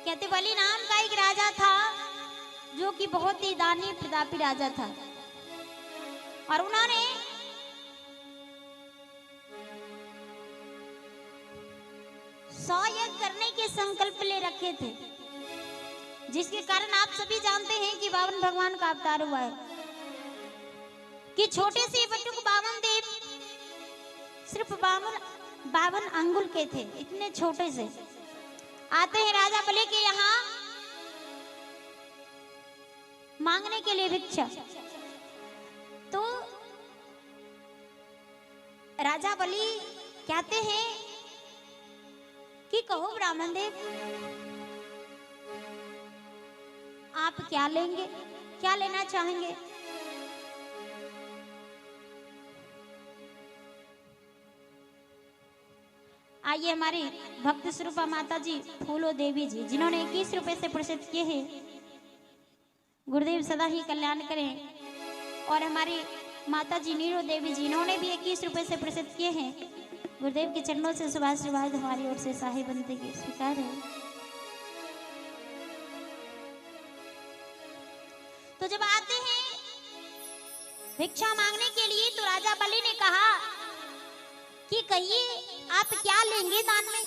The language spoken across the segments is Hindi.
कहते बलि नाम का एक राजा था जो कि बहुत ही दानी प्रतापी राजा था और उन्होंने यज्ञ करने के संकल्प ले रखे थे, जिसके कारण आप सभी जानते हैं कि बावन भगवान का अवतार हुआ है कि छोटे से बटुक बावन देव सिर्फ 52 अंगुल के थे। इतने छोटे से आते हैं राजा बलि के यहाँ मांगने के लिए भिक्षा। तो राजा बलि कहते हैं कि कहो ब्राह्मण देव, आप क्या लेंगे, क्या लेना चाहेंगे? आइए हमारी भक्त स्वरूपा माता जी फूलो देवी जी, जिन्होंने 21 रुपए से प्रसिद्ध किए हैं, गुरुदेव सदा ही कल्याण करें। और हमारी माता जी नीरो देवी जी, इन्होंने भी 21 रुपए से प्रसिद्ध किए हैं। गुरुदेव के चरणों से सुभाषिर्वाद हमारी ओर से साहिब बनते के स्वीकार है। तो जब आते हैं भिक्षा मांगने के लिए तो राजा बलि ने कहा कि कहिए आप क्या लेंगे दान में?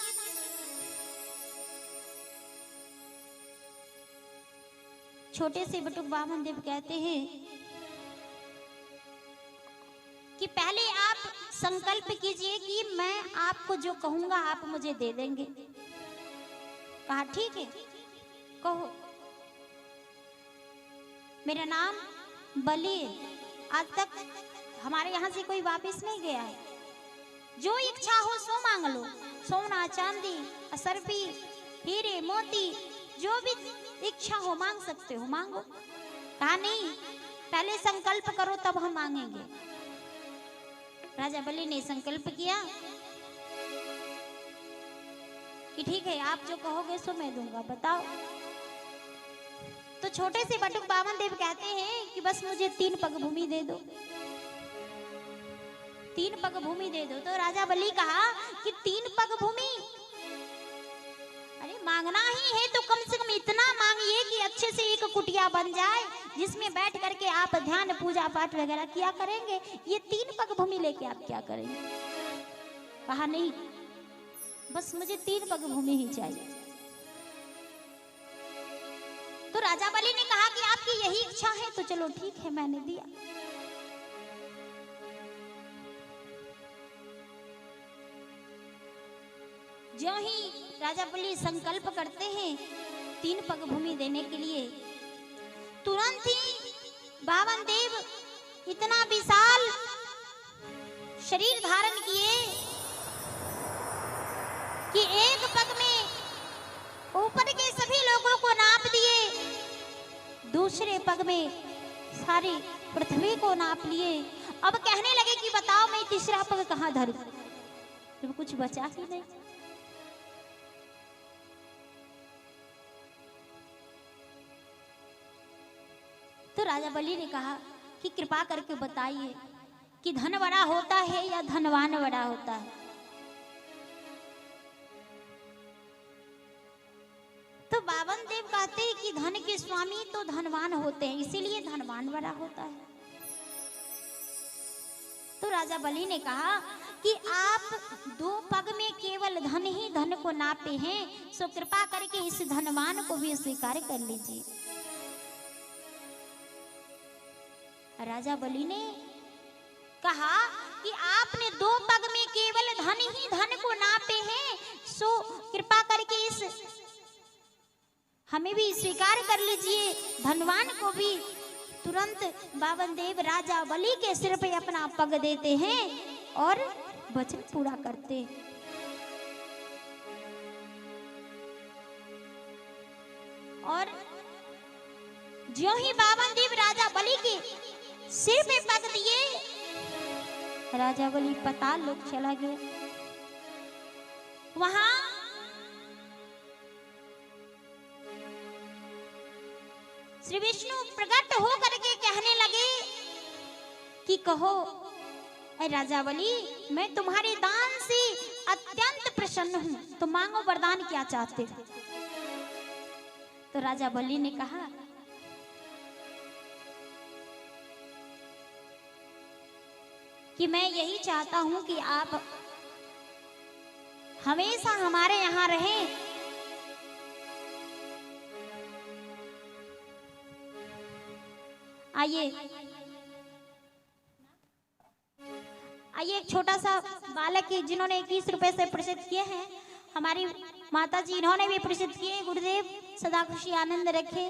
छोटे से बटुक बामन देव कहते हैं कि पहले आप संकल्प कीजिए कि मैं आपको जो कहूंगा आप मुझे दे देंगे। कहा ठीक है, कहो। मेरा नाम बलि है, आज तक हमारे यहाँ से कोई वापस नहीं गया है। जो इच्छा हो सो मांग लो, सोना चांदी असरफी हीरे मोती जो भी इच्छा हो मांग सकते हो, मांगो। कहा नहीं, पहले संकल्प करो तब हम मांगेंगे। राजा बलि ने संकल्प किया कि ठीक है, आप जो कहोगे सो मैं दूंगा, बताओ। तो छोटे से बटुक बामन देव कहते हैं कि बस मुझे 3 पग भूमि दे दो, 3 पग भूमि दे दो। तो राजा बलि कहा कि 3 पग भूमि, अरे मांगना ही है तो कम से कम इतना मांगिए कि अच्छे से एक कुटिया बन जाए जिसमें बैठ करके आप ध्यान पूजा पाठ वगैरह किया करेंगे। ये 3 पग भूमि लेके आप क्या करेंगे? कहा नहीं, बस मुझे 3 पग भूमि ही चाहिए। तो राजा बलि ने कहा कि आपकी यही इच्छा है तो चलो ठीक है, मैंने दिया। जो ही राजा बलि संकल्प करते हैं 3 पग भूमि देने के लिए, तुरंत ही बावन देव इतना विशाल शरीर धारण किए कि एक पग में ऊपर के सभी लोगों को नाप दिए, दूसरे पग में सारी पृथ्वी को नाप लिए। अब कहने लगे कि बताओ मैं तीसरा पग कहां धरूं? जब कुछ बचा ही नहीं। तो राजा बलि ने कहा कि कृपा करके बताइए कि धन बड़ा होता है या धनवान बड़ा होता है? तो बावन देव कहते हैं कि धन के स्वामी तो धनवान होते हैं, इसीलिए धनवान बड़ा होता है। तो राजा बलि ने कहा कि आप 2 पग में केवल धन ही धन को नापे हैं, सो कृपा करके इस धनवान को भी स्वीकार कर लीजिए। राजा बलि ने कहा कि आपने 2 पग में केवल धन ही धन को नापे हैं, सो कृपा करके इस हमें भी स्वीकार कर लीजिए, धनवान को भी। तुरंत बावन देव राजा बलि के सिर पे अपना पग देते हैं और वचन पूरा करते। और जो ही बावन देव राजा बलि के सिर पे पग दिए, राजा बलि पाताल लोक चला गया। वहां श्री विष्णु प्रकट हो करके कहने लगे कि कहो ऐ राजा बलि, मैं तुम्हारे दान से अत्यंत प्रसन्न हूं, तो मांगो वरदान क्या चाहते हो? तो राजा बलि ने कहा कि मैं यही चाहता हूं कि आप हमेशा हमारे यहाँ रहें। आइए आइए, एक छोटा सा बालक की जिन्होंने 21 रुपए से प्रसिद्ध किए हैं, हमारी माता जी इन्होंने भी प्रसिद्ध किए। गुरुदेव सदा खुशी आनंद रखे।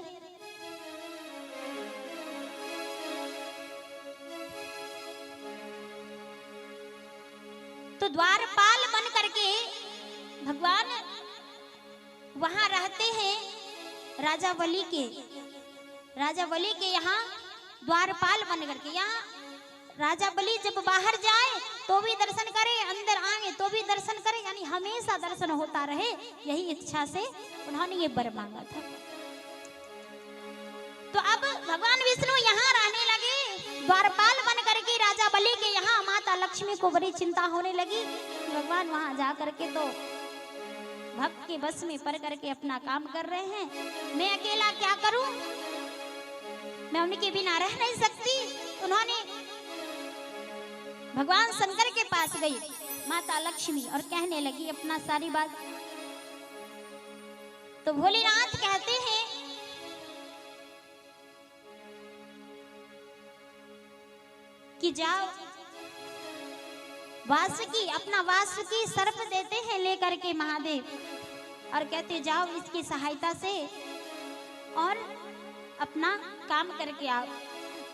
तो द्वारपाल बन करके भगवान वहां रहते हैं। राजा बलि के यहाँ द्वारपाल बन करके, यहाँ राजा बलि जब बाहर जाए तो भी दर्शन करे, अंदर आए तो भी दर्शन करे, यानी हमेशा दर्शन होता रहे, यही इच्छा से उन्होंने ये वर मांगा था। तो अब भगवान विष्णु यहाँ रहने लगे द्वारपाल बन करके। राजा बलि के यहाँ माता लक्ष्मी को बड़ी चिंता होने लगी। भगवान वहां जा करके तो भक्त के बस में पड़ करके अपना काम कर रहे हैं, मैं अकेला क्या करूं, मैं उनके बिना रह नहीं सकती। उन्होंने भगवान शंकर के पास गई माता लक्ष्मी और कहने लगी अपना सारी बात। तो भोलेनाथ कहते हैं कि जाओ, वासुकी, अपना वासुकी सर्प देते हैं लेकर के महादेव, और कहते जाओ इसकी सहायता से और अपना काम करके आओ।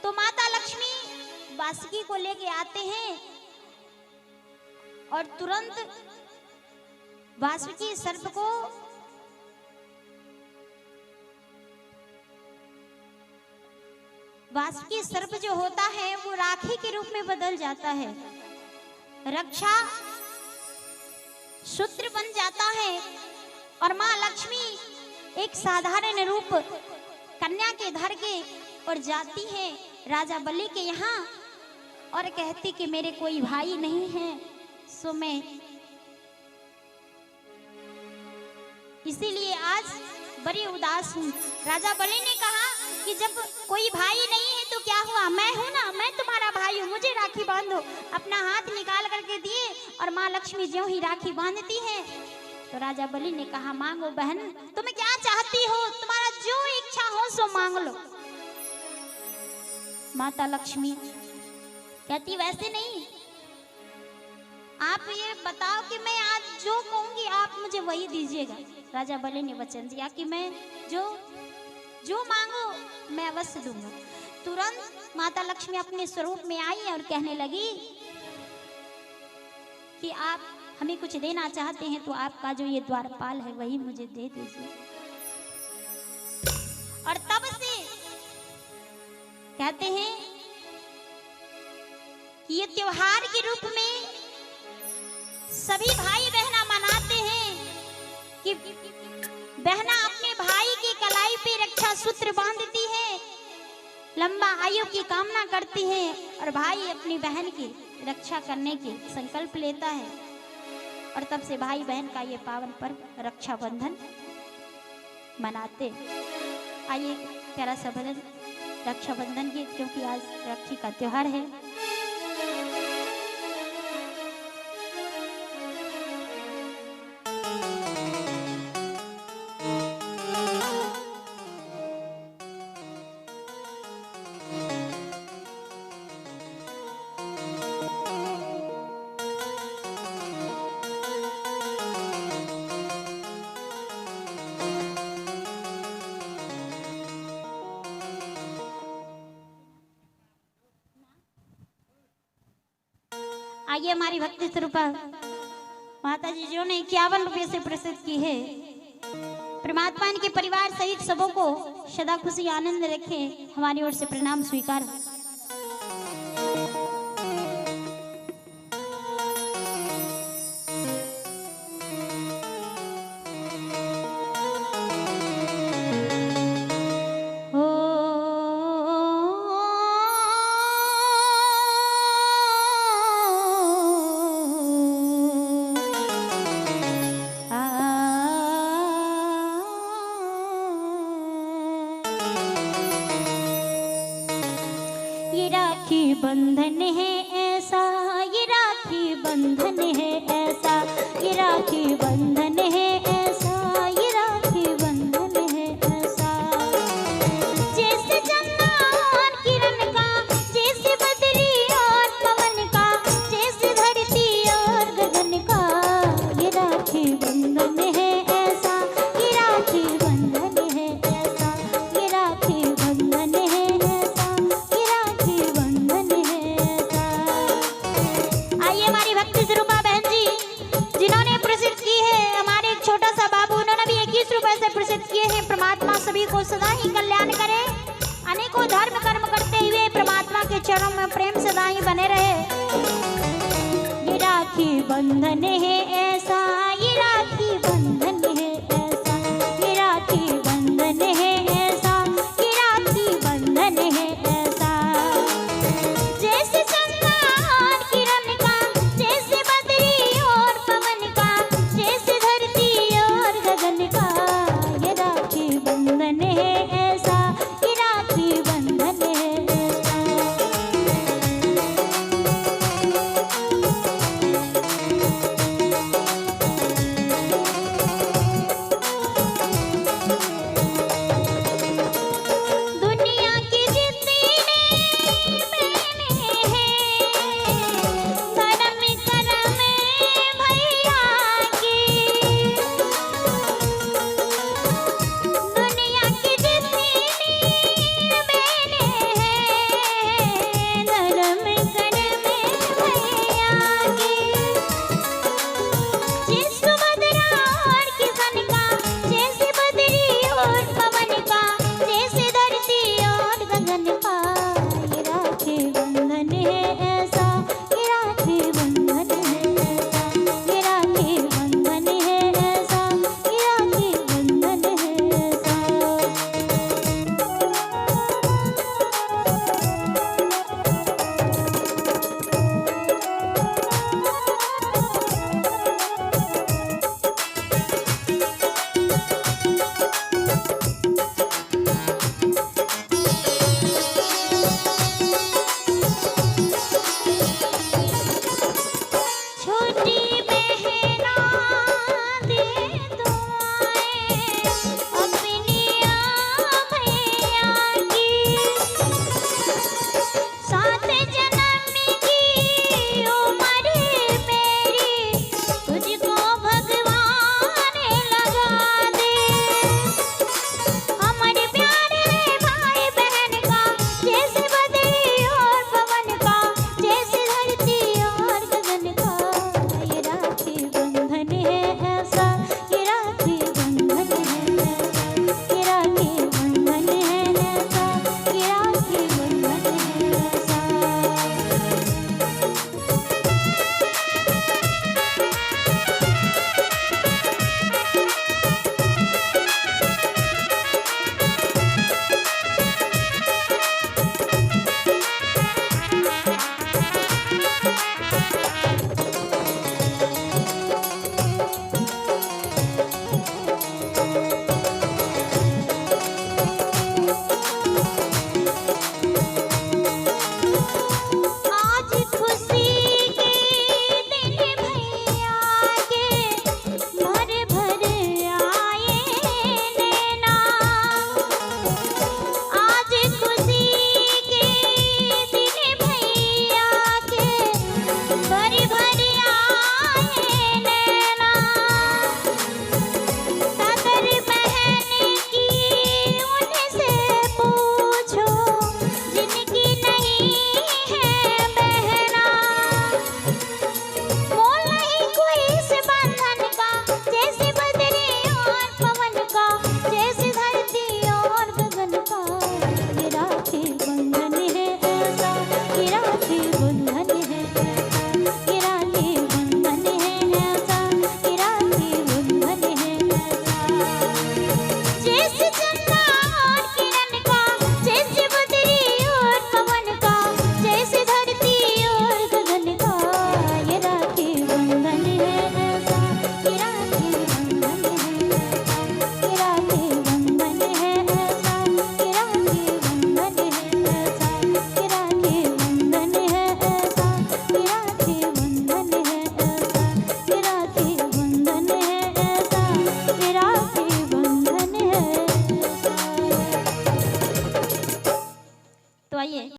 तो माता लक्ष्मी वासुकी को लेके आते हैं और तुरंत वासुकी सर्प को वासुकी सर्प जो होता है वो राखी के रूप में बदल जाता है, रक्षा सूत्र बन जाता है। और माँ लक्ष्मी एक साधारण रूप कन्या के धर के और जाती है राजा बलि के यहाँ और कहती कि मेरे कोई भाई नहीं है, सो मैं इसीलिए आज बड़ी उदास हूँ। राजा बलि ने कहा कि जब कोई भाई नहीं है तो क्या हुआ, मैं हूं ना, मैं तुम्हारा भाई हूँ, मुझे राखी बांधो। अपना हाथ निकाल करके दिए और माँ लक्ष्मी ज्यों ही राखी बांधती है तो राजा बलि ने कहा मांगो बहन, तुम्हें क्या चाहती हो, तुम्हारा जो इच्छा हो सो मांग लो। माता लक्ष्मी कहती वैसे नहीं, आप ये बताओ कि मैं आज जो कहूंगी आप मुझे वही दीजिएगा। राजा बलि ने वचन दिया कि मैं जो मांगो मैं अवश्य दूंगा। तुरंत माता लक्ष्मी अपने स्वरूप में आई और कहने लगी कि आप हमें कुछ देना चाहते हैं तो आपका जो ये द्वारपाल है वही मुझे दे दीजिए। और तब से कहते हैं कि ये त्योहार के रूप में सभी भाई बहना मनाते हैं कि बहना अपने भाई की कलाई पे रक्षा सूत्र बांधती है, लंबा आयु की कामना करती है और भाई अपनी बहन की रक्षा करने की संकल्प लेता है। और तब से भाई बहन का ये पावन पर्व रक्षाबंधन मनाते। आइए प्यारा सा भजन रक्षाबंधन की, क्योंकि आज राखी का त्योहार है। आइए हमारी भक्ति स्वरूपा माता जी जो ने 51 रुपये से प्रसिद्ध की है, परमात्मा इनके परिवार सहित सबों को सदा खुशी आनंद रखे। हमारी ओर से प्रणाम स्वीकार। बंधन है ऐसा, ये राखी बंधन है ऐसा, ये राखी बंधन है ऐसा, ये राखी बंधन है ऐसा। जैसे चंद्र किरण का, जैसे बदरी और पवन का, जैसे धरती और गगन का, ये राखी बंधन है ऐसा, ये राखी बंधन है ऐसा, ये राखी बंधन है ऐसा, ये राखी बंधन है ऐसा। आइए हमारी भक्ति स्वरूपा बहन जी जिन्होंने प्रसिद्ध की है, हमारे एक छोटा सा बाबू, उन्होंने भी 21 रुपए से प्रसिद्ध किए हैं। परमात्मा सभी को सदा ही कल्याण करे, अनेकों धर्म कर्म करते हुए परमात्मा के चरणों में प्रेम सदा ही बने रहे। ये राखी बंधन है ऐसा,